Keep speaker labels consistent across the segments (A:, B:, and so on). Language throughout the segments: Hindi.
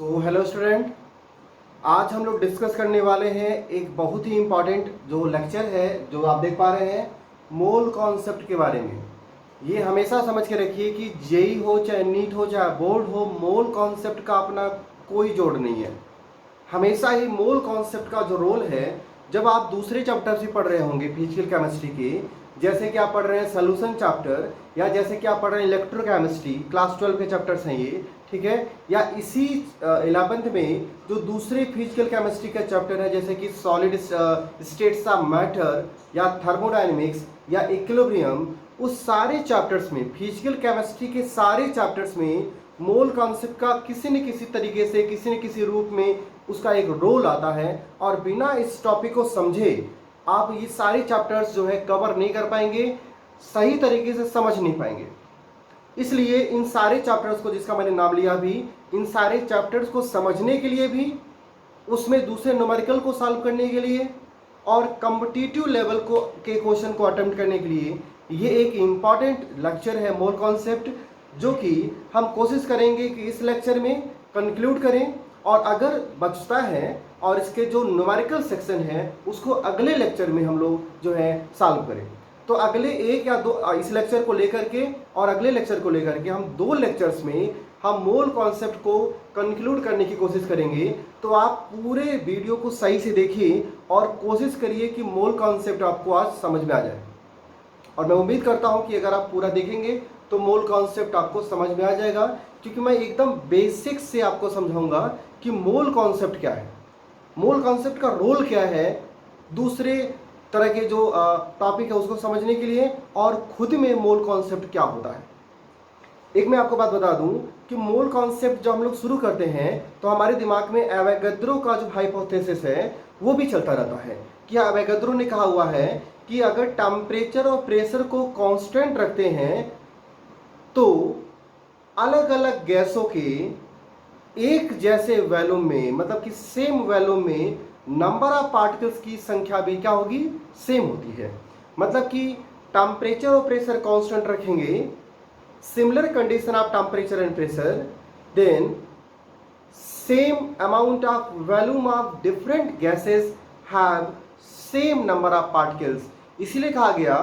A: तो हेलो स्टूडेंट, आज हम लोग डिस्कस करने वाले हैं एक बहुत ही इम्पॉर्टेंट जो लेक्चर है जो आप देख पा रहे हैं मोल कॉन्सेप्ट के बारे में। ये हमेशा समझ के रखिए कि जेई हो चाहे नीट हो चाहे बोर्ड हो, मोल कॉन्सेप्ट का अपना कोई जोड़ नहीं है। हमेशा ही मोल कॉन्सेप्ट का जो रोल है, जब आप दूसरे चैप्टर से पढ़ रहे होंगे फिजिकल केमिस्ट्री के, जैसे कि आप पढ़ रहे हैं सोल्यूशन चैप्टर, या जैसे कि आप पढ़ रहे हैं इलेक्ट्रोकेमिस्ट्री, क्लास 12 के चैप्टर्स हैं ये, ठीक है, या इसी 11th में जो दूसरे फिजिकल केमिस्ट्री का चैप्टर है जैसे कि सॉलिड स्टेट्स ऑफ मैटर या थर्मोडायनेमिक्स या इक्विलिब्रियम, उस सारे चैप्टर्स में, फिजिकल केमिस्ट्री के सारे चैप्टर्स में मोल कॉन्सेप्ट का किसी न किसी तरीके से, किसी न किसी रूप में उसका एक रोल आता है। और बिना इस टॉपिक को समझे आप ये सारे चैप्टर्स जो है कवर नहीं कर पाएंगे, सही तरीके से समझ नहीं पाएंगे। इसलिए इन सारे चैप्टर्स को, जिसका मैंने नाम लिया अभी, इन सारे चैप्टर्स को समझने के लिए भी, उसमें दूसरे न्यूमेरिकल को सॉल्व करने के लिए और कॉम्पिटिटिव लेवल को के क्वेश्चन को अटेम्प्ट करने के लिए ये एक इम्पॉर्टेंट लेक्चर है मोल कॉन्सेप्ट, जो कि हम कोशिश करेंगे कि इस लेक्चर में कंक्लूड करें, और अगर बचता है और इसके जो न्यूमेरिकल सेक्शन है उसको अगले लेक्चर में हम लोग जो है सॉल्व करें। तो अगले एक या दो, इस लेक्चर को लेकर के और अगले लेक्चर को लेकर के हम 2 लेक्चर्स में हम मोल कॉन्सेप्ट को कंक्लूड करने की कोशिश करेंगे। तो आप पूरे वीडियो को सही से देखिए और कोशिश करिए कि मोल कॉन्सेप्ट आपको आज समझ में आ जाए। और मैं उम्मीद करता हूं कि अगर आप पूरा देखेंगे तो मोल कॉन्सेप्ट आपको समझ में आ जाएगा, क्योंकि मैं एकदम बेसिक से आपको समझाऊंगा कि मोल कॉन्सेप्ट क्या है, मोल कॉन्सेप्ट का रोल क्या है दूसरे तरह के जो टॉपिक है उसको समझने के लिए, और खुद में मोल कॉन्सेप्ट क्या होता है। एक मैं आपको बात बता दूं कि मोल कॉन्सेप्ट जब हम लोग शुरू करते हैं तो हमारे दिमाग में एवोगैड्रो का जो हाइपोथेसिस है वो भी चलता रहता है कि एवोगैड्रो ने कहा हुआ है कि अगर टेम्परेचर और प्रेशर को कांस्टेंट रखते हैं तो अलग अलग गैसों के एक जैसे वैल्यूम में, मतलब कि सेम वैल्यूम में नंबर ऑफ पार्टिकल्स की संख्या भी क्या होगी, सेम होती है। मतलब कि टेम्परेचर और प्रेशर कांस्टेंट रखेंगे, similar condition of temperature and pressure, then same amount of volume of different gases have same number of particles. इसीलिए कहा गया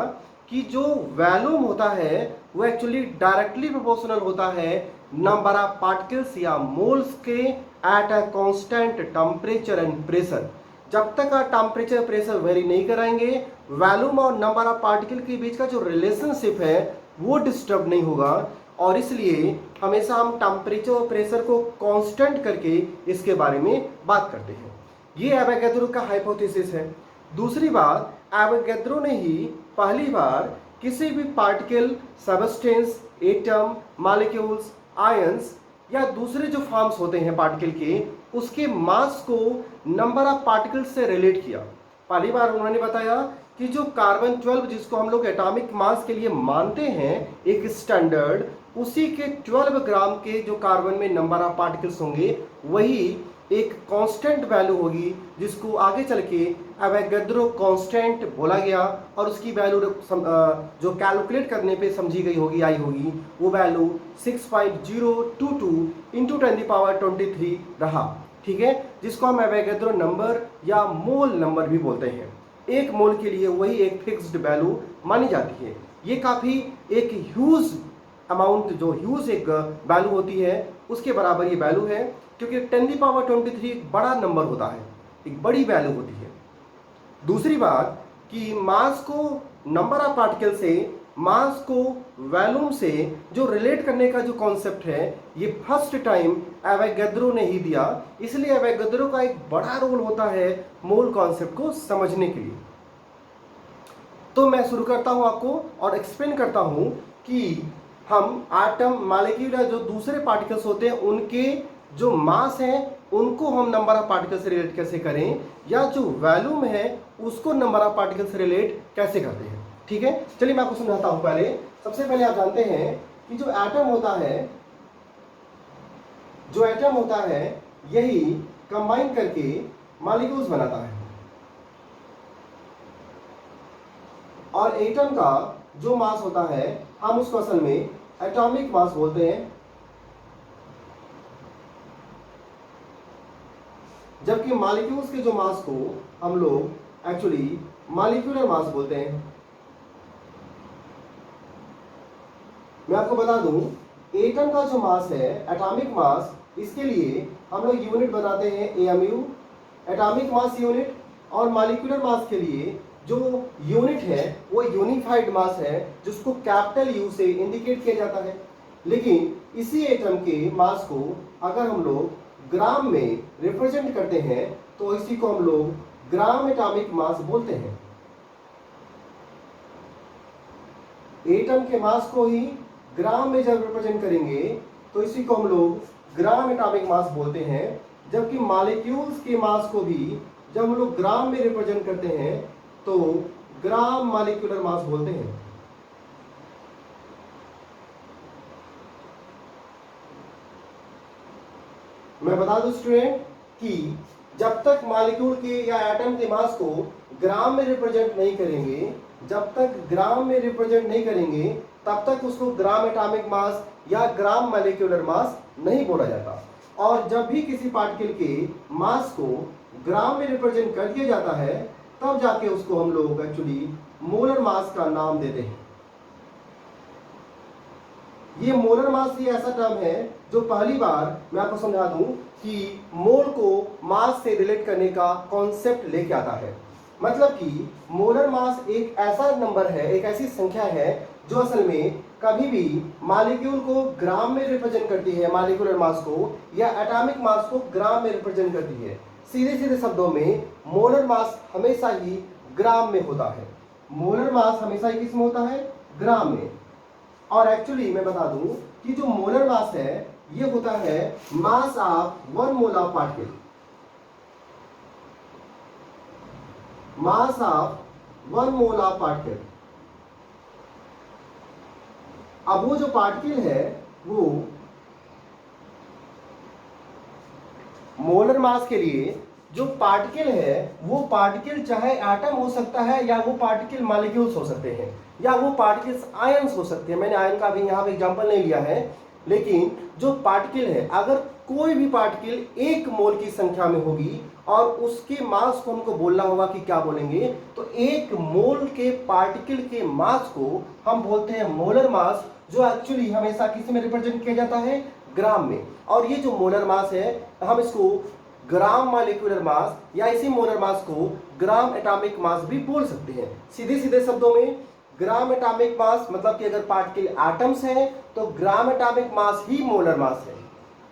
A: कि जो वॉल्यूम होता है वो एक्चुअली डायरेक्टली प्रोपोर्शनल होता है नंबर ऑफ पार्टिकल्स या मोल्स के at a constant temperature and pressure. जब तक आप टेम्परेचर प्रेशर वेरी नहीं कराएंगे, वॉल्यूम और नंबर ऑफ पार्टिकल के बीच का जो रिलेशनशिप है वो डिस्टर्ब नहीं होगा। और इसलिए हमेशा हम टेम्परेचर और प्रेशर को कांस्टेंट करके इसके बारे में बात करते हैं। ये एवोगैड्रो का हाइपोथेसिस है। दूसरी बात, एवोगैड्रो ने ही पहली बार किसी भी particle, substance, atom, molecules, ions या दूसरे जो फॉर्म्स होते हैं पार्टिकल के, उसके मास को नंबर ऑफ पार्टिकल्स से रिलेट किया। पहली बार उन्होंने बताया कि जो कार्बन 12 जिसको हम लोग एटॉमिक मास के लिए मानते हैं एक स्टैंडर्ड, उसी के 12 ग्राम के जो कार्बन में नंबर ऑफ पार्टिकल्स होंगे वही एक कांस्टेंट वैल्यू होगी, जिसको आगे चल के एवोगैड्रो कांस्टेंट बोला गया। और उसकी वैल्यू जो कैलकुलेट करने पे समझी गई होगी, आई होगी, वो वैल्यू 6.022 इंटू 10⁻23 रहा, ठीक है, जिसको हम एवोगैड्रो नंबर या मोल नंबर भी बोलते हैं। एक मोल के लिए वही एक फिक्स्ड वैल्यू मानी जाती है। ये काफ़ी एक ह्यूज अमाउंट, जो ह्यूज एक वैल्यू होती है उसके बराबर ये वैल्यू है, क्योंकि 10⁻23 एक बड़ा नंबर होता है, एक बड़ी वैल्यू होती है। दूसरी बात कि मास को नंबर ऑफ पार्टिकल से, मास को वॉल्यूम से जो रिलेट करने का जो कॉन्सेप्ट है, ये फर्स्ट टाइम एवोगैड्रो ने ही दिया। इसलिए एवोगैड्रो का एक बड़ा रोल होता है मोल कॉन्सेप्ट को समझने के लिए। तो मैं शुरू करता हूं आपको और एक्सप्लेन करता हूं कि हम एटम, मॉलिक्यूल या जो दूसरे पार्टिकल्स होते हैं उनके जो मास हैं उनको हम नंबर ऑफ पार्टिकल से रिलेट कैसे करें, या जो वॉल्यूम है उसको नंबर ऑफ पार्टिकल से रिलेट कैसे करते हैं, ठीक है। चलिए मैं आपको समझाता हूं। पहले, सबसे पहले आप जानते हैं कि जो एटम होता है, जो एटम होता है यही कंबाइन करके मॉलिक्यूल्स बनाता है। और एटम का जो मास होता है हम उसको असल में एटॉमिक मास बोलते हैं। जबकि मॉलिक्यूल्स के जो मास को हम लोग एक्चुअली मॉलिक्यूलर मास बोलते हैं। मैं आपको बता दूं, एटम का जो मास है, एटॉमिक मास, इसके लिए हम लोग यूनिट बनाते हैं एमयू, एटॉमिक मास यूनिट। और मॉलिक्यूलर मास के लिए जो यूनिट है वो यूनिफाइड मास है, जिसको कैपिटल यू से इंडिकेट किया जाता है। लेकिन इसी एटम के मास को अगर हम लोग ग्राम में रिप्रेजेंट करते हैं तो इसी को हम लोग ग्राम एटॉमिक मास बोलते हैं। एटम के मास को ही ग्राम में जब रिप्रेजेंट करेंगे तो इसी को हम लोग ग्राम एटॉमिक मास बोलते हैं। जबकि मॉलिक्यूल्स के मास को भी जब हम लोग ग्राम में रिप्रेजेंट करते हैं तो ग्राम मॉलिक्यूलर मास बोलते हैं। मैं बता दूं स्टूडेंट कि जब तक मॉलिक्यूल के या एटम के मास को ग्राम में रिप्रेजेंट नहीं करेंगे, जब तक ग्राम में रिप्रेजेंट नहीं करेंगे, तब तक उसको ग्राम एटॉमिक मास या ग्राम मॉलिक्यूलर मास नहीं बोला जाता। और जब भी किसी पार्टिकल के मास को ग्राम में रिप्रेजेंट कर दिया जाता है, तब जाके उसको हम लोग एक्चुअली मोलर मास का नाम देते हैं। ये मोलर मास ये ऐसा टर्म है जो पहली बार मैं आपको समझा दूं कि मोल को मास से रिलेट करने का कॉन्सेप्ट लेके आता है। मतलब कि मोलर मास एक ऐसा नंबर है, एक ऐसी संख्या है जो असल में कभी भी मॉलिक्यूल को ग्राम में रिप्रेजेंट करती है, मॉलिक्यूलर मास को, या एटॉमिक मास को ग्राम में रिप्रेजेंट करती है। सीधे सीधे शब्दों में मोलर मास हमेशा ही ग्राम में होता है। मोलर मास हमेशा ही किस में होता है? ग्राम में। और एक्चुअली मैं बता दूं कि जो मोलर मास है ये होता है मास of 1 mole of particle, mass of 1 mole of particle. अब वो जो पार्टिकल है वो मोलर मास के लिए जो पार्टिकल है वो पार्टिकल चाहे एटम हो सकता है, या वो पार्टिकल मॉलिक्यूल्स हो सकते हैं, या वो पार्टिकल्स आयंस हो सकते हैं। मैंने आयन का भी यहाँ पे एग्जांपल नहीं लिया है, लेकिन जो पार्टिकल है, अगर कोई भी पार्टिकल 1 मोल की संख्या में होगी और उसके मास को हमको बोलना होगा कि क्या बोलेंगे, तो 1 मोल के पार्टिकल के मास को हम बोलते हैं मोलर मास, जो एक्चुअली हमेशा किस में रिप्रेजेंट किया जाता है? ग्राम में। और ये जो मोलर मास है हम इसको ग्राम मॉलिक्यूलर मास या इसी मोलर मास को ग्राम एटॉमिक मास भी बोल सकते हैं। सीधे सीधे शब्दों में ग्राम एटॉमिक मास मतलब कि अगर पार्टिकल एटम्स हैं तो ग्राम एटॉमिक मास ही मोलर मास है।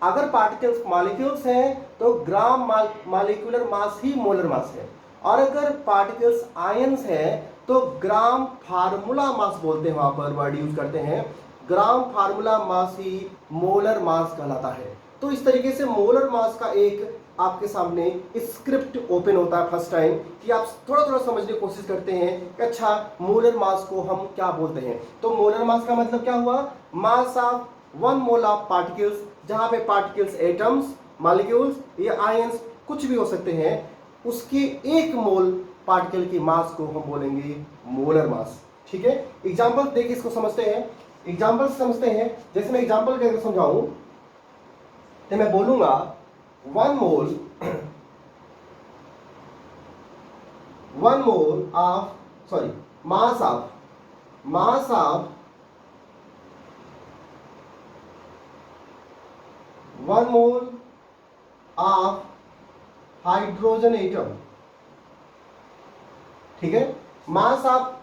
A: अगर पार्टिकल्स मॉलिक्यूल्स हैं तो ग्राम मॉलिक्यूलर मास ही मोलर मास है। और अगर पार्टिकल्स आयंस हैं तो ग्राम फार्मूला मास बोलते हैं, वहां पर वर्ड यूज करते हैं, ग्राम फार्मूला मास ही मोलर मास कहलाता है। तो इस तरीके से मोलर मास का एक आपके सामने स्क्रिप्ट ओपन होता है फर्स्ट टाइम, कि आप थोड़ा थोड़ा समझने की कोशिश करते हैं कि अच्छा मोलर मास को हम क्या बोलते हैं। तो मोलर मास का मतलब क्या हुआ? मास ऑफ 1 मोल ऑफ पार्टिकल्स, जहां पे पार्टिकल्स एटम्स, मॉलिक्यूल्स या आयंस कुछ भी हो सकते हैं, उसके 1 मोल पार्टिकल की मास को हम बोलेंगे मोलर मास। ठीक है, एग्जाम्पल देखिए, इसको समझते हैं, एग्जाम्पल समझते हैं। जैसे मैं एग्जाम्पल के अगर समझाऊं तो मैं बोलूंगा 1 mole of sorry mass of 1 mole of hydrogen atom. ठीक है, मास of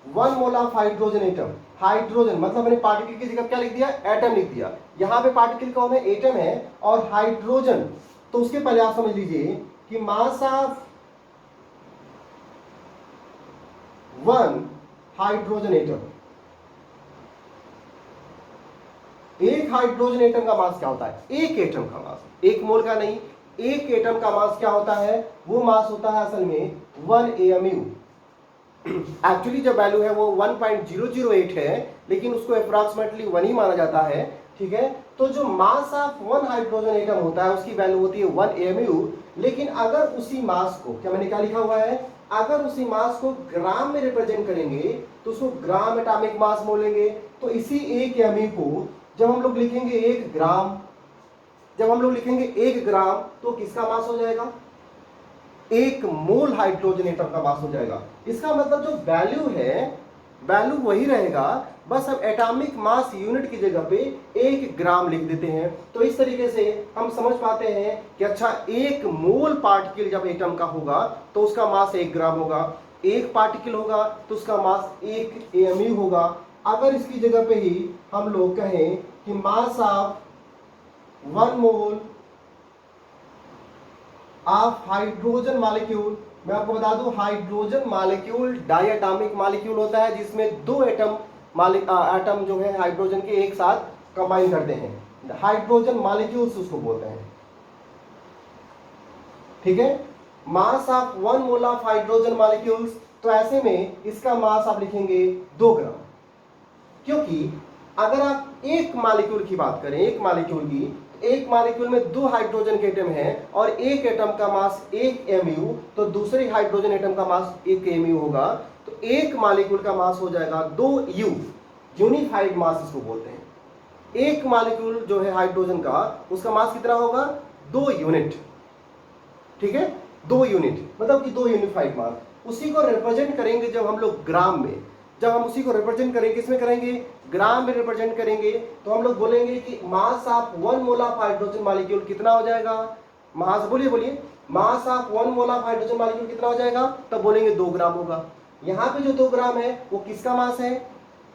A: 1 mole of hydrogen atom. Hydrogen मतलब मैंने पार्टिकल की जगह क्या लिख दिया? एटम लिख दिया। यहां पे पार्टिकल कौन है? एटम है। और हाइड्रोजन, तो उसके पहले आप समझ लीजिए कि मास ऑफ 1 हाइड्रोजन एटम, एक हाइड्रोजन एटम का मास क्या होता है? एक एटम का मास, 1 मोल का नहीं, एक एटम का मास क्या होता है? वो मास होता है असल में 1 AMU। एक्चुअली जो वैल्यू है वो 1.008 है, लेकिन उसको अप्रॉक्सीमेटली 1 ही माना जाता है। ठीक है, तो जो मास ऑफ 1 हाइड्रोजन एटम होता है उसकी वैल्यू होती है 1 AMU। लेकिन अगर उसी मास को, क्या मैंने क्या लिखा हुआ है, अगर उसी मास को ग्राम में रिप्रेजेंट करेंगे तो उसको ग्राम एटॉमिक मास बोलेंगे। तो इसी 1 AMU को जब हम लोग लिखेंगे 1 ग्राम, जब हम लोग लिखेंगे 1 ग्राम तो किसका मास हो जाएगा, 1 मोल हाइड्रोजन एटम का मास हो जाएगा। इसका मतलब जो वैल्यू है वैल्यू वही रहेगा, बस हम एटॉमिक मास यूनिट की जगह पे 1 ग्राम लिख देते हैं। तो इस तरीके से हम समझ पाते हैं कि अच्छा 1 मोल पार्टिकल जब एटम का होगा तो उसका मास 1 ग्राम होगा, 1 पार्टिकल होगा तो उसका मास 1 AMU होगा। अगर इसकी जगह पे ही हम लोग कहें कि मास of 1 mole of hydrogen molecule, मैं आपको बता दूं हाइड्रोजन मॉलिक्यूल डायटॉमिक मॉलिक्यूल होता है जिसमें 2 एटम जो है हाइड्रोजन के एक साथ कंबाइन करते हैं, हाइड्रोजन मॉलिक्यूल्स उसको बोलते हैं। ठीक है, मास of 1 mole of hydrogen molecules, तो ऐसे में इसका मास आप लिखेंगे 2 ग्राम, क्योंकि अगर आप एक मॉलिक्यूल की बात करें, एक मॉलिक्यूल की, एक मॉलिक्यूल में 2 हाइड्रोजन के एटम हैं और एक एटम का मास 1 MU, तो दूसरे हाइड्रोजन एटम का मास 1 MU होगा, तो एक मॉलिक्यूल का मास हो जाएगा 2U, यूनिफाइड मास इसको बोलते हैं। एक मॉलिक्यूल जो है हाइड्रोजन का उसका मास कितना होगा, 2 यूनिट। ठीक है, 2 यूनिट मतलब कि 2 यूनिफाइड मास। उसी को रिप्रेजेंट करेंगे जब हम लोग ग्राम में, जब हम उसी को रिप्रेजेंट करेंगे किसमें करेंगे, ग्राम में रिप्रेजेंट करेंगे, तो हम लोग बोलेंगे कि मास of 1 mole of hydrogen molecule कितना हो जाएगा, मास बोलिए बोलिए, मास of 1 mole of hydrogen molecule कितना हो जाएगा, तब बोलेंगे 2 ग्राम होगा। यहाँ पे जो 2 ग्राम है वो किसका मास है,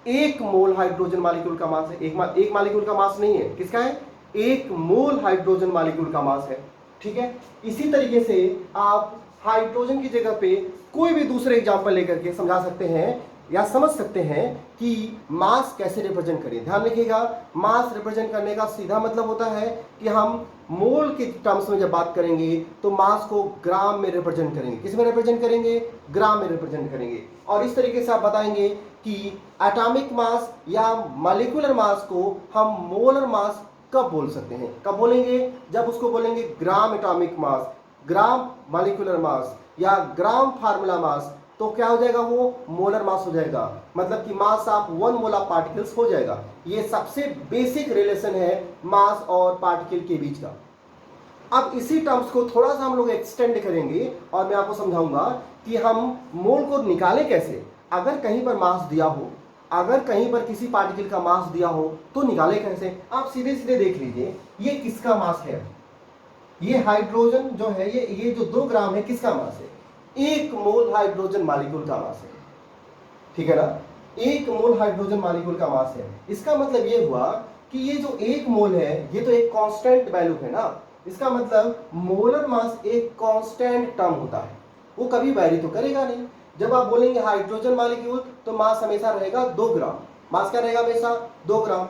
A: 1 मोल हाइड्रोजन मॉलिक्यूल का मास है। एक मॉलिक्यूल का मास नहीं है, किसका है, 1 मोल हाइड्रोजन मॉलिक्यूल का मास है। ठीक है, इसी तरीके से आप हाइड्रोजन की जगह पे कोई भी दूसरे एग्जांपल लेकर के समझा सकते हैं या समझ सकते हैं कि मास कैसे रिप्रेजेंट करें। ध्यान रखिएगा, मास रिप्रेजेंट करने का सीधा मतलब होता है कि हम मोल के टर्म्स में जब बात करेंगे तो मास को ग्राम में रिप्रेजेंट करेंगे। किस में रिप्रेजेंट करेंगे, ग्राम में रिप्रेजेंट करेंगे। और इस तरीके से आप बताएंगे कि एटॉमिक मास या मॉलिक्यूलर मास को हम मोलर मास कब बोल सकते हैं, कब बोलेंगे, जब उसको बोलेंगे gram atomic mass, gram molecular mass या ग्राम फार्मूला मास, तो क्या हो जाएगा, वो मोलर मास हो जाएगा, मतलब कि मास ऑफ 1 मोल ऑफ पार्टिकल्स हो जाएगा। ये सबसे बेसिक रिलेशन है मास और पार्टिकल के बीच का। अब इसी टर्म्स को थोड़ा सा हम लोग एक्सटेंड करेंगे और मैं आपको समझाऊंगा कि हम मोल को निकालें कैसे। अगर कहीं पर मास दिया हो, अगर कहीं पर किसी पार्टिकल का मास दिया हो तो निकाले कैसे। आप सीधे सीधे देख लीजिए, ये किसका मास है, ये हाइड्रोजन जो है, ये जो 2 ग्राम है किसका मास है, 1 मोल हाइड्रोजन मॉलिक्यूल का मास है। ठीक है ना, 1 मोल हाइड्रोजन मॉलिक्यूल का मास है। इसका मतलब ये हुआ कि ये जो 1 मोल है ये तो एक कांस्टेंट वैल्यू है ना, इसका मतलब मोलर मास एक कांस्टेंट टर्म होता है, वो कभी वैरी तो करेगा नहीं। जब आप बोलेंगे हाइड्रोजन मॉलिक्यूल तो मास हमेशा रहेगा 2 ग्राम, मास क्या रहेगा हमेशा, 2 ग्राम।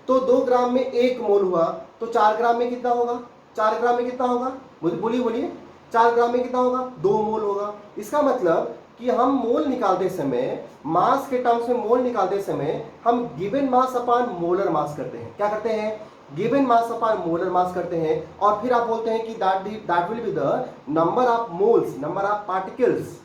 A: तो 2 ग्राम में 1 मोल हुआ, तो 4 ग्राम में कितना होगा, 4 ग्राम में कितना होगा, बोलिए बोलिए, 4 ग्राम में कितना होगा, 2 मोल होगा। इसका मतलब कि हम मोल निकालते समय, मास के टर्म्स में मोल निकालते समय हम given mass upon molar mass करते हैं। क्या करते हैं, given mass upon molar mass करते हैं, और फिर आप बोलते हैं कि that will be the number of moles, number of particles.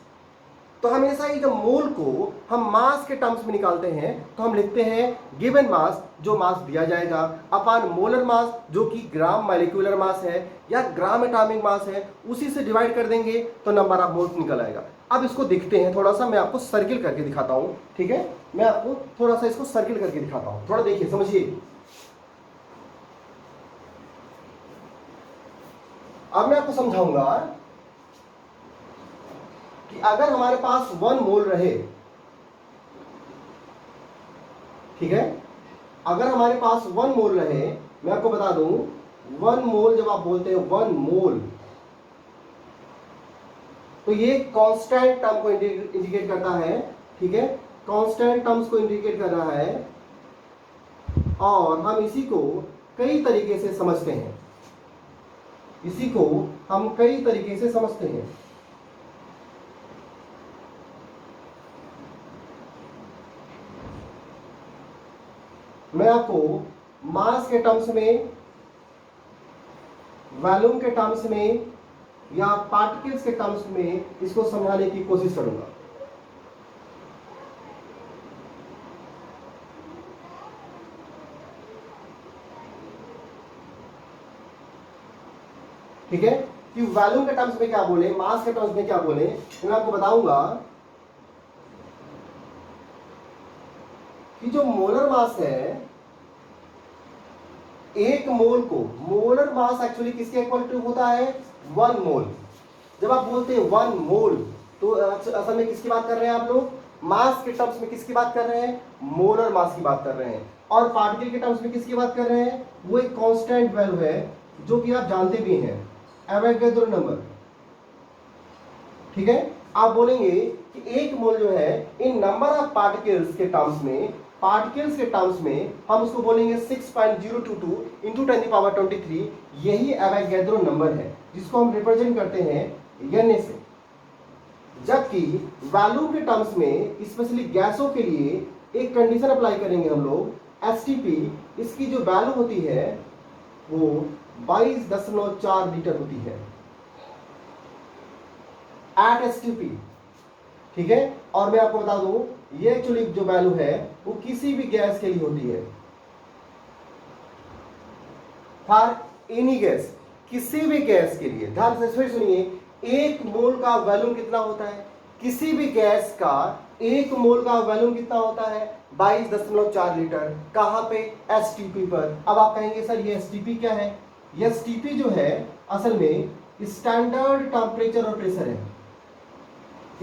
A: तो हमेशा ही जब मोल को हम मास के टर्म्स में निकालते हैं तो हम लिखते हैं गिवन मास, जो मास दिया जाएगा, अपॉन मोलर मास जो कि ग्राम मॉलिक्यूलर मास है या ग्राम एटॉमिक मास है, उसी से डिवाइड कर देंगे तो नंबर ऑफ मोल्स निकल आएगा। अब इसको देखते हैं, थोड़ा सा मैं आपको सर्किल करके दिखाता हूं। ठीक है, मैं आपको थोड़ा सा इसको सर्किल करके दिखाता हूं, थोड़ा देखिए समझिए। अब मैं आपको समझाऊंगा कि अगर हमारे पास 1 मोल रहे, ठीक है, अगर हमारे पास 1 मोल रहे, मैं आपको बता दूं 1 मोल जब आप बोलते हैं 1 मोल, तो ये कांस्टेंट टर्म को इंडिकेट करता है। ठीक है, कांस्टेंट टर्म्स को इंडिकेट कर रहा है, और हम इसी को कई तरीके से समझते हैं, इसी को हम कई तरीके से समझते हैं। मैं आपको मास के टर्म्स में, वॉल्यूम के टर्म्स में या पार्टिकल्स के टर्म्स में इसको समझाने की कोशिश करूंगा। ठीक है, कि वॉल्यूम के टर्म्स में क्या बोले, मास के टर्म्स में क्या बोले, मैं आपको बताऊंगा कि जो मोलर मास है, एक मोल को, मोलर मास एक्चुअली किसके इक्वल टू होता है, 1 मोल। जब आप बोलते हैं 1 मोल तो असल में किसकी बात कर रहे हैं आप लोग, मास के टर्म्स में किसकी बात कर रहे हैं, मोलर मास की बात कर रहे हैं। और पार्टिकल के टर्म्स में किसकी बात कर रहे हैं, वो एक कांस्टेंट वैल्यू है जो कि आप जानते भी हैं, एवोगैड्रो नंबर। ठीक है, आप बोलेंगे कि एक मोल जो है इन नंबर ऑफ पार्टिकल्स के टर्म्स में, पार्टिकल्स के टर्म्स में हम उसको बोलेंगे 6.022 इंटू 10⁻23। यही एवोगैड्रो नंबर है जिसको हम रिप्रेजेंट करते हैं n से। जबकि वॉल्यूम के टर्म्स में स्पेशली गैसों के लिए एक कंडीशन अप्लाई करेंगे हम लोग, एसटीपी, इसकी जो वैल्यू होती है वो 22.4 लीटर होती है एट एसटीपी। ठीक है, और मैं आपको बता दूं ये एक्चुअली जो वैल्यू है वो किसी भी गैस के लिए होती है, फॉर एनी गैस, किसी भी गैस के लिए। ध्यान से फिर सुनिए, एक मोल का वॉल्यूम कितना होता है, किसी भी गैस का एक मोल का वॉल्यूम कितना होता है, 22.4 लीटर। कहां पे, एसटीपी पर। अब आप कहेंगे सर ये एसटीपी क्या है, ये एसटीपी जो है असल में स्टैंडर्ड टेम्परेचर और प्रेशर है,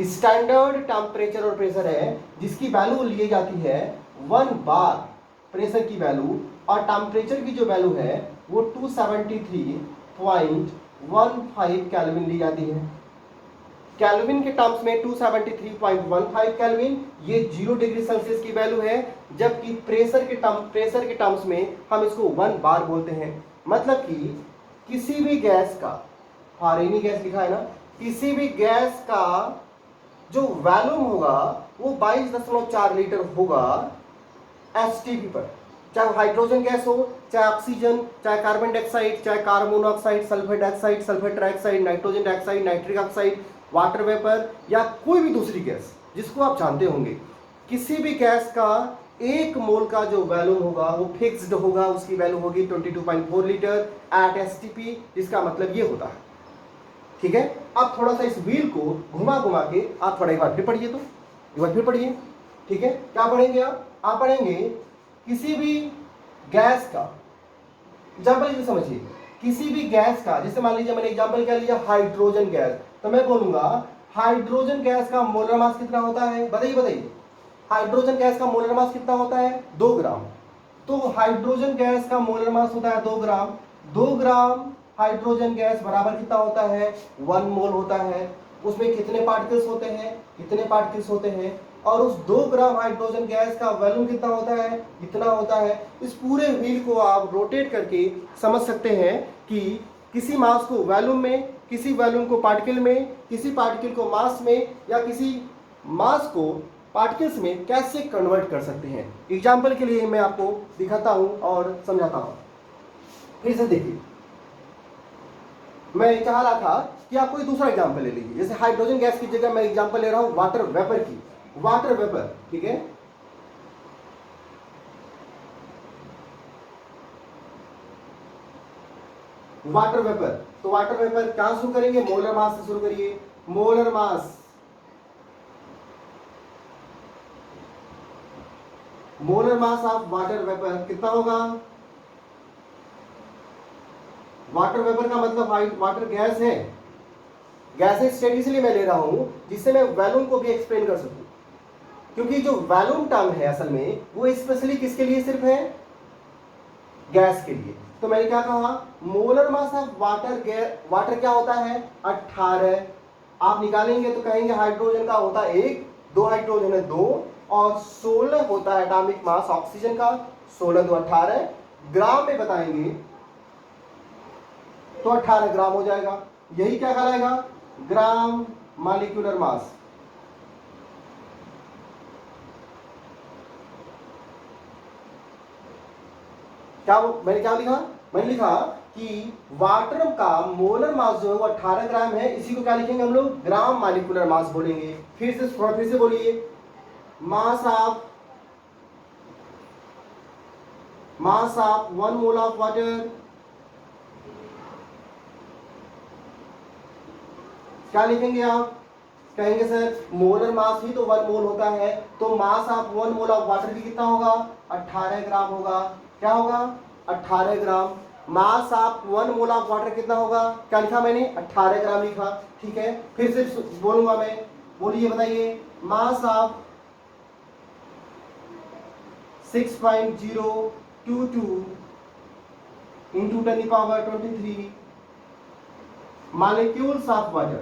A: स्टैंडर्ड टेम्परेचर और प्रेशर है जिसकी वैल्यू ली जाती है 1 बार प्रेशर की वैल्यू, और टेम्परेचर की जो वैल्यू है वो 273.15 केल्विन ली जाती है। केल्विन के टर्म्स में 273.15 केल्विन ये 0 डिग्री सेल्सियस की वैल्यू है, जबकि प्रेशर के टर्म्स में हम इसको 1 बार बोलते हैं। मतलब कि किसी भी गैस का, फॉरेनी गैस लिखा है ना, किसी भी गैस का जो वॉल्यूम होगा वो 22.4 लीटर होगा एसटीपी पर। चाहे हाइड्रोजन गैस हो, चाहे ऑक्सीजन, चाहे कार्बन डाइऑक्साइड, चाहे carbon monoxide, sulphur dioxide, sulphur trioxide, nitrogen dioxide, nitric oxide, water vapour, या कोई भी दूसरी गैस जिसको आप जानते होंगे, किसी भी गैस का एक मोल का जो वैल्यूम होगा वो फिक्स्ड होगा, उसकी वैल्यू होगी 22.4 लीटर एट एसटीपी, जिसका मतलब ये होता है। ठीक है, अब थोड़ा सा इस व्हील को घुमा घुमा के आप थोड़ा एक बार फिर पढ़िए, तो एक बार फिर पढ़िए। ठीक है, क्या पढ़ेंगे आप पढ़ेंगे किसी भी गैस का एग्जाम्पल समझिए, किसी भी गैस का, जैसे मान लीजिए मैंने एग्जाम्पल क्या लिया, हाइड्रोजन गैस, तो मैं बोलूंगा हाइड्रोजन गैस का मोलर मास कितना होता है, बताइए हाइड्रोजन गैस का मोलर मास कितना होता है, 2 ग्राम। तो हाइड्रोजन गैस का मोलर मास होता है 2 ग्राम। 2 ग्राम हाइड्रोजन गैस बराबर कितना होता है, 1 मोल होता है। उसमें कितने पार्टिकल्स होते हैं, कितने पार्टिकल्स होते हैं, और उस 2 ग्राम हाइड्रोजन गैस का वॉल्यूम कितना होता है, कितना होता है। इस पूरे व्हील को आप रोटेट करके समझ सकते हैं कि किसी मास को वॉल्यूम में, किसी वॉल्यूम को पार्टिकल में, किसी पार्टिकल को मास में, या किसी मास को पार्टिकल्स में कैसे कन्वर्ट कर सकते हैं। एग्जाम्पल के लिए मैं आपको दिखाता हूं और समझाता हूं। फिर से देखिए, मैं चाह रहा था कि आप कोई दूसरा एग्जाम्पल ले लीजिए, जैसे हाइड्रोजन गैस की जगह मैं एग्जाम्पल ले रहा हूं वाटर वेपर की, वाटर वेपर। ठीक है, वाटर वेपर, तो वाटर वेपर कहां शुरू करेंगे, मोलर मास से शुरू करिए। Molar mass, molar mass of water vapour कितना होगा, वाटर वेपर का मतलब वाटर गैस है, गैस स्टेट इसलिए मैं ले रहा हूं जिससे मैं वॉल्यूम को भी एक्सप्लेन कर सकूं, क्योंकि जो वॉल्यूम टर्म है असल में वो स्पेशली किसके लिए सिर्फ है, गैस के लिए। तो मैंने क्या कहा, molar mass of water, water क्या होता है 18। आप निकालेंगे तो कहेंगे हाइड्रोजन का होता है 1, 2 हाइड्रोजन है 2, और 16 होता है एटॉमिक मास ऑक्सीजन का, 16 2 18। ग्राम में बताएंगे तो 18 ग्राम हो जाएगा। यही क्या कहलाएगा, ग्राम मॉलिक्यूलर मास। क्या मैंने क्या लिखा, मैंने लिखा कि वाटर का मोलर मास जो है वो 18 ग्राम है, इसी को क्या लिखेंगे हम लोग, ग्राम मॉलिक्यूलर मास बोलेंगे। फिर से बोलिए, मास ऑफ 1 मोल ऑफ वाटर क्या लिखेंगे आप? कहेंगे सर मोलर मास ही तो 1 मोल होता है, तो mass of 1 mole of water भी कितना होगा? 18 ग्राम होगा। क्या होगा? 18 gram. Mass of 1 mole of water कितना होगा? क्या लिखा मैंने? 18 ग्राम लिखा। ठीक है, फिर से बोलूंगा मैं, बोलिए बताइए। Mass of 6.022 into 10⁻23 molecules of water।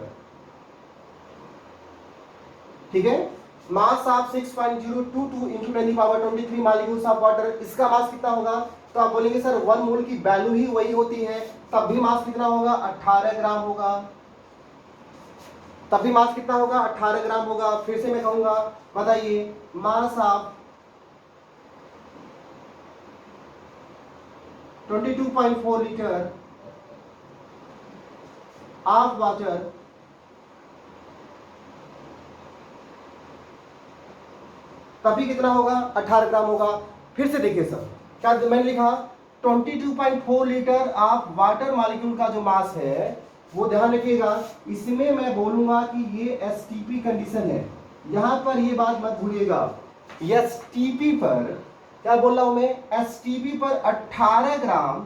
A: ठीक है, mass of 6.022 into 10⁻23 molecules of water, इसका मास कितना होगा? तो आप बोलेंगे सर 1 मोल की वैल्यू ही वही होती है, तब भी मास कितना होगा? 18 ग्राम होगा। तब भी मास कितना होगा? 18 ग्राम होगा। फिर से मैं कहूंगा, बताइए mass of 22.4 litre of water तभी कितना होगा? 18 ग्राम होगा। फिर से देखिए सर, क्या मैंने लिखा? 22.4 लीटर ऑफ वाटर मॉलिक्यूल का जो मास है, वो ध्यान रखिएगा, इसमें मैं बोलूंगा कि ये एसटीपी कंडीशन है। यहां पर ये बात मत भूलिएगा, एसटीपी पर क्या बोल रहा हूं मैं? एसटीपी पर 18 ग्राम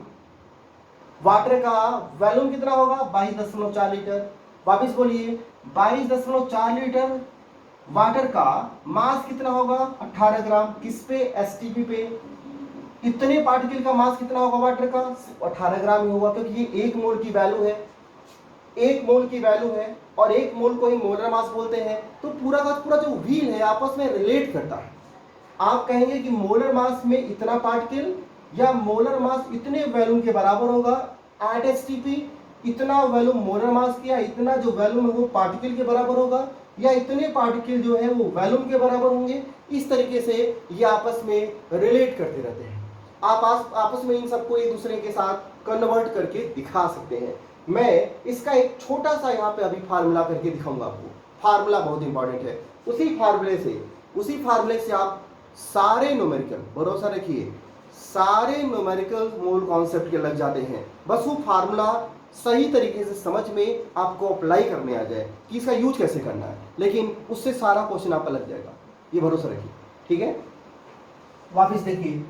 A: वाटर का वॉल्यूम कितना होगा? 22.4 लीटर। वापिस बोलिए, 22.4 लीटर वाटर का मास कितना होगा? 18 ग्राम। किस पे? एसटीपी पे। इतने पार्टिकल का मास कितना होगा वाटर का? 18 ग्राम ही होगा, क्योंकि ये 1 मोल की वैल्यू है। 1 मोल की वैल्यू है और 1 मोल को ही मोलर मास बोलते हैं। तो पूरा का पूरा जो व्हील है आपस में रिलेट करता है। आप कहेंगे कि मोलर मास में इतना पार्टिकल या मोलर मास इतने वैल्यूम के बराबर होगा एट एसटीपी, इतना वैल्यूम मोलर मास किया, इतना जो वैल्यूम है वो पार्टिकल के बराबर होगा, या इतने पार्टिकल जो है वो वॉल्यूम के बराबर होंगे। इस तरीके से ये आपस में रिलेट करते रहते हैं। आप आपस में इन सबको एक दूसरे के साथ कन्वर्ट करके दिखा सकते हैं। मैं इसका एक छोटा सा यहाँ पे अभी फार्मूला करके दिखाऊंगा आपको। फार्मूला बहुत इंपॉर्टेंट है। उसी फार्मूले से आप सारे न्यूमेरिकल, भरोसा रखिए, सारे न्यूमेरिकल मोल कॉन्सेप्ट के लग जाते हैं। बस वो फार्मूला सही तरीके से समझ में आपको अप्लाई करने आ जाए कि इसका यूज कैसे करना है, लेकिन उससे सारा क्वेश्चन आपका लग जाएगा, ये भरोसा रखिए। ठीक है, वापिस देखिए,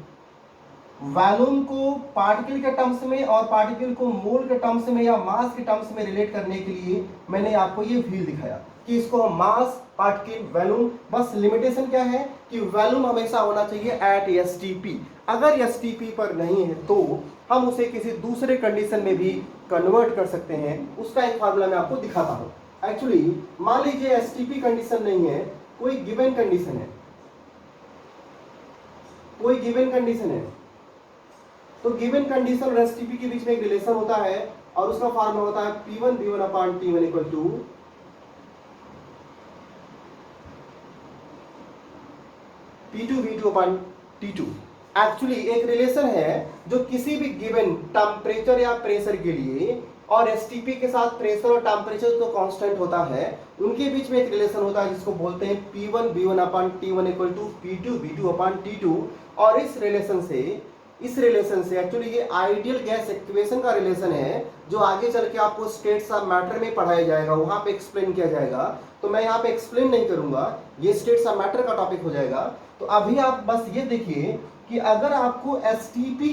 A: वॉल्यूम को पार्टिकल के टर्म्स में और पार्टिकल को मोल के टर्म्स में या मास के टर्म्स में रिलेट करने के लिए मैंने आपको ये व्हील दिखाया कि इसको हम मास, पार्टिकल, वॉल्यूम, बस लिमिटेशन क्या है कि वॉल्यूम हमेशा होना चाहिए एट एसटीपी। अगर एसटीपी पर नहीं है तो हम उसे किसी दूसरे कंडीशन में भी कन्वर्ट कर सकते हैं। उसका एक फार्मूला मैं आपको दिखाता हूं। एक्चुअली मान लीजिए एसटीपी कंडीशन नहीं है, कोई गिवन कंडीशन है, कोई गिवन कंडीशन है, तो गिवन कंडीशन और एसटीपी के बीच में एक रिलेशन होता है और उसका फार्मूला होता है P1 V1 upon T1 equal to P2 V2 upon T2। Actually एक रिलेशन है जो किसी भी गिवन टेम्परेचर या प्रेशर के लिए, और एसटीपी के साथ प्रेशर और टेम्परेचर तो कांस्टेंट होता है, उनके बीच में एक रिलेशन होता है जिसको बोलते हैं P1 V1 upon T1 equal to P2 V2 upon T2। और इस रिलेशन से एक्चुअली ये आइडियल गैस इक्वेशन का रिलेशन है जो आगे चल के आपको स्टेट्स ऑफ मैटर में पढ़ाया जाएगा, वहां पे एक्सप्लेन किया जाएगा। तो मैं यहाँ पे एक्सप्लेन नहीं करूंगा, ये स्टेट्स ऑफ मैटर का टॉपिक हो जाएगा। तो अभी आप बस ये देखिए कि अगर आपको एसटीपी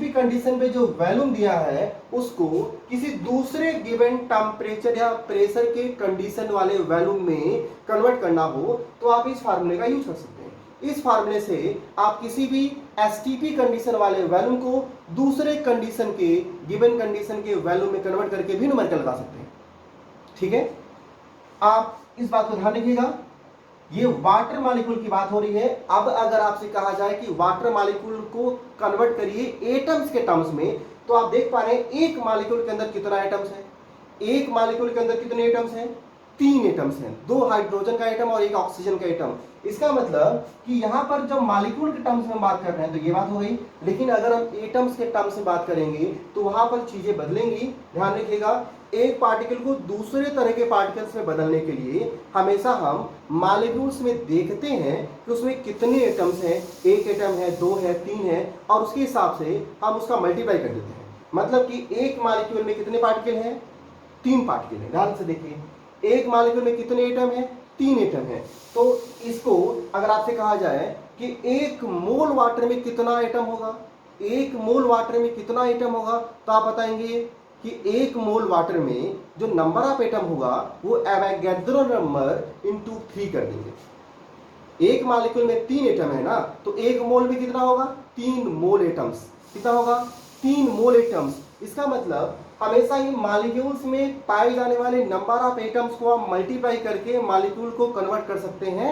A: कंडीशन पे जो वॉल्यूम दिया है उसको किसी दूसरे गिवन टेम्परेचर या प्रेशर के कंडीशन वाले वॉल्यूम में कन्वर्ट करना हो तो आप इस फार्मूले का यूज कर सकते हैं। इस फार्मूले से आप किसी भी एसटीपी कंडीशन वाले वॉल्यूम को दूसरे कंडीशन के गिवन कंडीशन के वॉल्यूम में कन्वर्ट करके भी न्यूमेरिकल लगा सकते हैं। ठीक है, आप इस बात को ध्यान रखिएगा। ये वाटर मॉलिक्यूल की बात हो रही है। अब अगर आपसे कहा जाए कि वाटर मॉलिक्यूल को कन्वर्ट करिए एटम्स के टर्म्स में, तो आप देख पा रहे हैं एक मॉलिक्यूल के अंदर कितना एटम्स है? एक मॉलिक्यूल के अंदर कितने एटम्स हैं? 3 एटम्स हैं, 2 हाइड्रोजन का एटम और 1 ऑक्सीजन का एटम। इसका मतलब कि यहां पर जब मॉलिक्यूल के टर्म्स में बात कर रहे हैं तो ये बात हो गई, लेकिन अगर हम एटम्स के टर्म्स में बात करेंगे तो वहां पर चीजें बदलेंगी। ध्यान रखिएगा, एक पार्टिकल को दूसरे तरह के पार्टिकल्स में बदलने के लिए हमेशा हम मॉलिक्यूल्स में देखते हैं कि उसमें कितने एटम्स हैं, 1 एटम है, 2 है, 3 है, और उसके हिसाब से हम उसका मल्टीप्लाई कर देते हैं। मतलब कि एक मॉलिक्यूल में कितने पार्टिकल हैं? 3 पार्टिकल है। ध्यान से देखिए, एक मॉलिक्यूल में कितने एटम है? 3 एटम है। तो इसको अगर आपसे कहा जाए कि 1 मोल वाटर में कितना एटम होगा, 1 मोल वाटर में कितना एटम होगा, तो आप बताएंगे कि 1 मोल वाटर में जो नंबर ऑफ एटम होगा वो एवोगैड्रो नंबर इंटू 3 कर देंगे। एक मॉलिक्यूल में 3 एटम है ना, तो 1 मोल में कितना होगा? 3 मोल एटम्स। कितना होगा? 3 मोल एटम्स। इसका मतलब हमेशा ही मॉलिक्यूल्स में पाए जाने वाले नंबर ऑफ एटम्स को आप मल्टीप्लाई करके मॉलिक्यूल को कन्वर्ट कर सकते हैं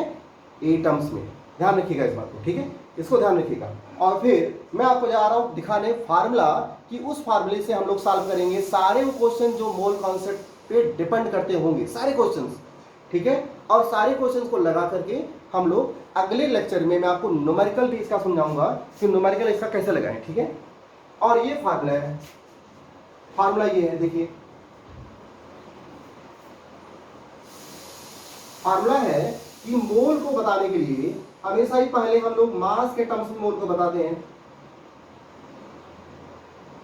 A: एटम्स में। ध्यान रखिएगा इस बात को, ठीक है, इसको ध्यान रखिएगा। और फिर मैं आपको जा रहा हूं दिखाने फार्मूला, कि उस फार्मूले से हम लोग सॉल्व करेंगे सारे वो क्वेश्चन जो मोल कॉन्सेप्ट पे डिपेंड करते होंगे, सारे क्वेश्चंस, ठीक है। और सारे क्वेश्चंस को लगा करके हम लोग अगले लेक्चर में मैं आपको न्यूमेरिकल भी इसका समझाऊंगा कि न्यूमेरिकल इसका कैसे लगाएं, ठीक है। और ये फार्मूला है, फार्मूला ये है, देखिए फार्मूला है कि मोल को बताने के लिए हमेशा ही पहले हम लोग मास के टर्म्स में मोल को बताते हैं,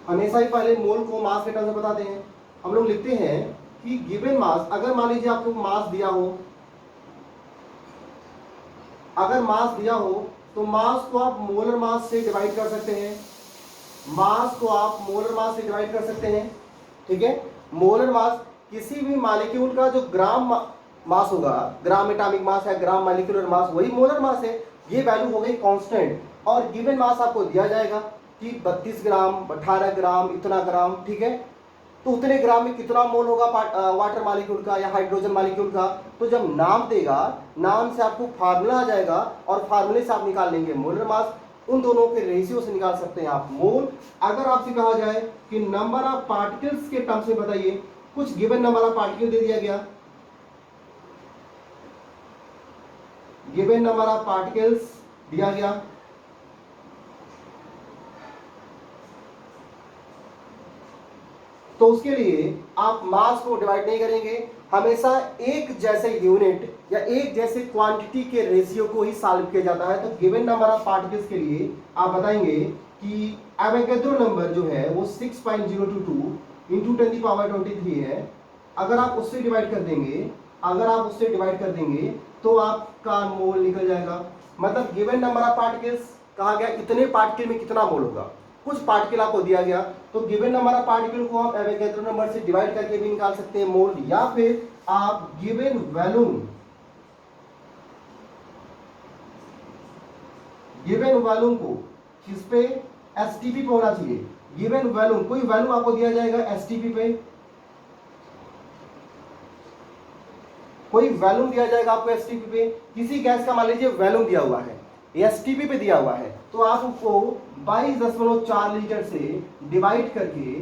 A: हमेशा ही पहले मोल को मास के टर्म्स में बताते हैं। हम लोग लिखते हैं कि गिवन मास, अगर मान लीजिए आपको मास दिया हो, अगर मास दिया हो तो मास को आप मोलर मास से डिवाइड कर सकते हैं, मास को आप मोलर मास से डिवाइड कर सकते हैं, ठीक है। मोलर मास किसी भी मॉलिक्यूल का जो ग्राम मास होगा, ग्राम एटॉमिक मास है, ग्राम मॉलिक्यूलर मास, वही मोलर मास है। ये वैल्यू हो गई कांस्टेंट। और गिवन मास आपको दिया जाएगा कि 32 ग्राम, 18 ग्राम, इतना ग्राम, ठीक है। तो उतने ग्राम में कितना मोल होगा वाटर मॉलिक्यूल का या हाइड्रोजन मॉलिक्यूल का। तो जब नाम देगा, नाम से आपको फार्मूला आ जाएगा और फार्मूले से आप निकाल लेंगे मोलर मास। उन दोनों के रेशियो से निकाल सकते हैं आप मोल। अगर आपसे कहा जाए कि नंबर ऑफ पार्टिकल्स के टर्म्स में बताइए, कुछ गिवन नंबर ऑफ पार्टिकल दे दिया गया, गिवन नंबर ऑफ पार्टिकल्स दिया गया, तो उसके लिए आप मास को डिवाइड नहीं करेंगे, हमेशा एक जैसे यूनिट या एक जैसे क्वांटिटी के रेशियो को ही सॉल्व किया जाता है। तो गिवन नंबर ऑफ पार्टिकल्स के लिए आप बताएंगे कि एवोगैड्रो नंबर जो है वो 6.022 इंटू 10⁻23 है। अगर आप उससे डिवाइड कर देंगे, अगर आप उससे डिवाइड कर देंगे तो आपका मोल निकल जाएगा। मतलब गिवन नंबर ऑफ पार्टिकल्स कहा गया इतने पार्टिकल में कितना मोल होगा, कुछ पार्टिकल आपको दिया गया, तो गिवन नंबर ऑफ पार्टिकल को आप एवोगैड्रो नंबर से डिवाइड करके भी निकाल सकते हैं मोल, या फिर आप गिवन वॉल्यूम, गिवन वॉल्यूम को किस पे, एसटीपी पे होना चाहिए। गिवन वॉल्यूम, कोई वॉल्यूम आपको दिया जाएगा एसटीपी पे, कोई वॉल्यूम दिया जाएगा आपको एसटीपी पे। किसी गैस का मान लीजिए वॉल्यूम दिया हुआ है, एसटीपी पे दिया हुआ है, तो आप उसको 22.4 लीटर से डिवाइड करके,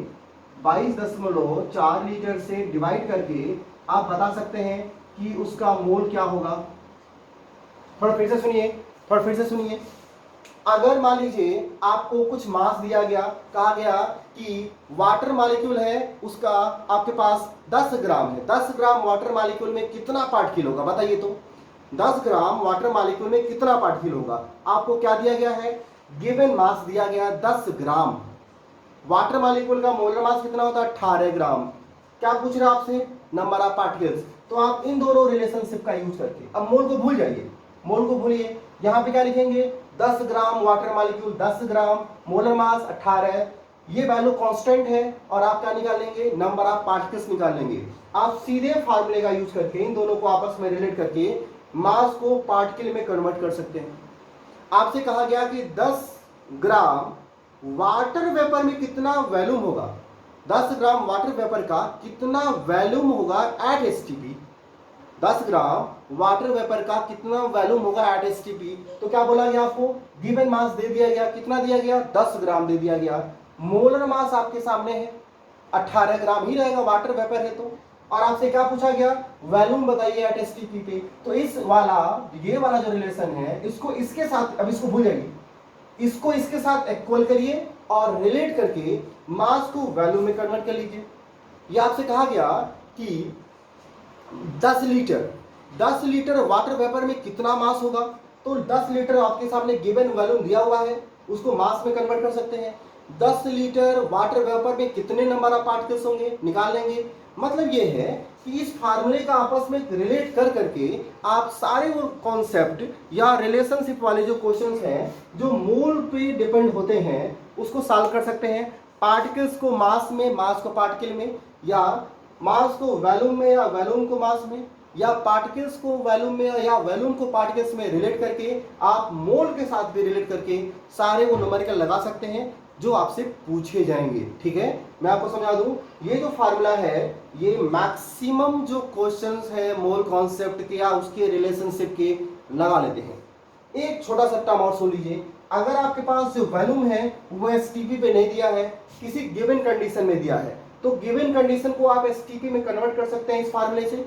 A: 22.4 लीटर से डिवाइड करके आप बता सकते हैं कि उसका मोल क्या होगा। थोड़ा फिर से सुनिए, थोड़ा फिर से सुनिए। अगर मान लीजिए आपको कुछ मास दिया गया, कहा गया कि वाटर मॉलिक्यूल है, उसका आपके पास 10 ग्राम है, 10 ग्राम वाटर मॉलिक्यूल में कितना पार्टिकल होगा बताइए। तो 10 ग्राम वाटर मॉलिक्यूल में कितना पार्टिकल होगा, आपको क्या दिया गया है, गिवन मास दिया गया 10 ग्राम। वाटर मॉलिक्यूल का मोलर मास कितना होता है, 18 ग्राम। क्या पूछ रहा है आपसे, नंबर ऑफ पार्टिकल्स। तो आप इन दोनों रिलेशनशिप का यूज करके, अब मोल को भूल जाइए, मोल को भूलिए, यहाँ पे क्या लिखेंगे, 10 ग्राम वाटर मॉलिक्यूल, 10 ग्राम, मोलर मास 18, ये वैल्यू कांस्टेंट है। और आप क्या निकालेंगे, नंबर ऑफ पार्टिकल्स निकाल लेंगे। आप सीधे फार्मूले का यूज करके इन दोनों को आपस में रिलेट करके मास को पार्टिकल में कन्वर्ट कर सकते हैं। आपसे कहा गया कि 10 ग्राम वाटर वेपर में कितना वॉल्यूम होगा, 10 ग्राम वाटर वेपर का कितना वॉल्यूम होगा at STP, 10 gram water vapour का कितना वॉल्यूम होगा एट एसटीपी। तो क्या बोला गया आपको, गिवन मास दे दिया गया, कितना दिया गया, 10 ग्राम दे दिया गया। मोलर मास आपके सामने है, 18 ग्राम ही रहेगा, वाटर वेपर है तो। और आपसे क्या पूछा गया, वॉल्यूम बताइए एट एसटीपी पे। तो इस वाला, ये वाला जो रिलेशन है, इसको इसके साथ, अब इसको भूल जाइए, इसको इसके साथ इक्वल करिए और रिलेट करके मास को वॉल्यूम में कन्वर्ट कर लीजिए। ये आपसे कहा गया कि 10 लीटर वाटर वेपर में कितना मास होगा। तो 10 लीटर आपके सामने गिवन वॉल्यूम दिया हुआ है, उसको मास में कन्वर्ट कर सकते हैं। 10 लीटर वाटर वेपर में कितने नंबर ऑफ पार्टिकल्स होंगे, निकाल लेंगे। मतलब ये है कि इस फार्मूले का आपस में रिलेट कर करके आप सारे वो कॉन्सेप्ट या रिलेशनशिप वाले जो क्वेश्चंस हैं जो मोल पे डिपेंड होते हैं उसको सॉल्व कर सकते हैं। पार्टिकल्स को मास में, मास को पार्टिकल में, या मास को वॉल्यूम में या वॉल्यूम को मास में, या पार्टिकल्स को वॉल्यूम में या वॉल्यूम को पार्टिकल्स में रिलेट करके आप मोल के साथ भी रिलेट करके सारे वो न्यूमेरिकल लगा सकते हैं जो आपसे पूछे जाएंगे। ठीक है, मैं आपको समझा दूं, ये जो फार्मूला है ये मैक्सिमम जो क्वेश्चंस है मोल कॉन्सेप्ट के या उसके रिलेशनशिप के लगा लेते हैं। एक छोटा सा टर्म और सुन लीजिए, अगर आपके पास जो वॉल्यूम है वो एसटीपी पे नहीं दिया है, किसी गिवन कंडीशन में दिया है, तो गिवन कंडीशन को आप एसटीपी में कन्वर्ट कर सकते हैं इस फार्मूले से।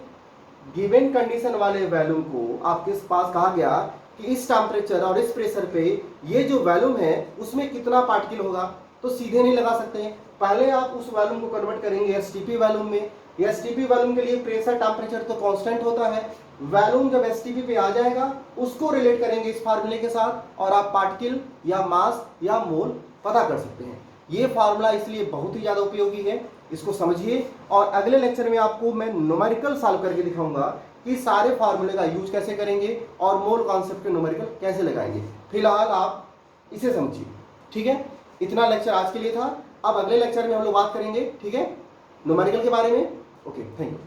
A: गिवन कंडीशन वाले वॉल्यूम को आपके पास कहा गया कि इस टेम्परेचर और इस प्रेशर पे ये जो वॉल्यूम है उसमें कितना पार्टिकल होगा, तो सीधे नहीं लगा सकते हैं, पहले आप उस वॉल्यूम को कन्वर्ट करेंगे एसटीपी वॉल्यूम में। एसटीपी वॉल्यूम के लिए प्रेशर टेम्परेचर तो कांस्टेंट होता है, वॉल्यूम जब एसटीपी पे आ जाएगा उसको रिलेट करेंगे इस फार्मूले के साथ और आप पार्टिकल या मास या मोल पता कर सकते हैं। ये फार्मूला इसलिए बहुत ही ज्यादा उपयोगी है, इसको समझिए। और अगले लेक्चर में आपको मैं न्यूमेरिकल सॉल्व करके दिखाऊंगा कि सारे फार्मूले का यूज कैसे करेंगे और मोल कॉन्सेप्ट के न्यूमेरिकल कैसे लगाएंगे। फिलहाल आप इसे समझिए। ठीक है, इतना लेक्चर आज के लिए था। अब अगले लेक्चर में हम लोग बात करेंगे, ठीक है, न्यूमेरिकल के बारे में। Okay, thank you.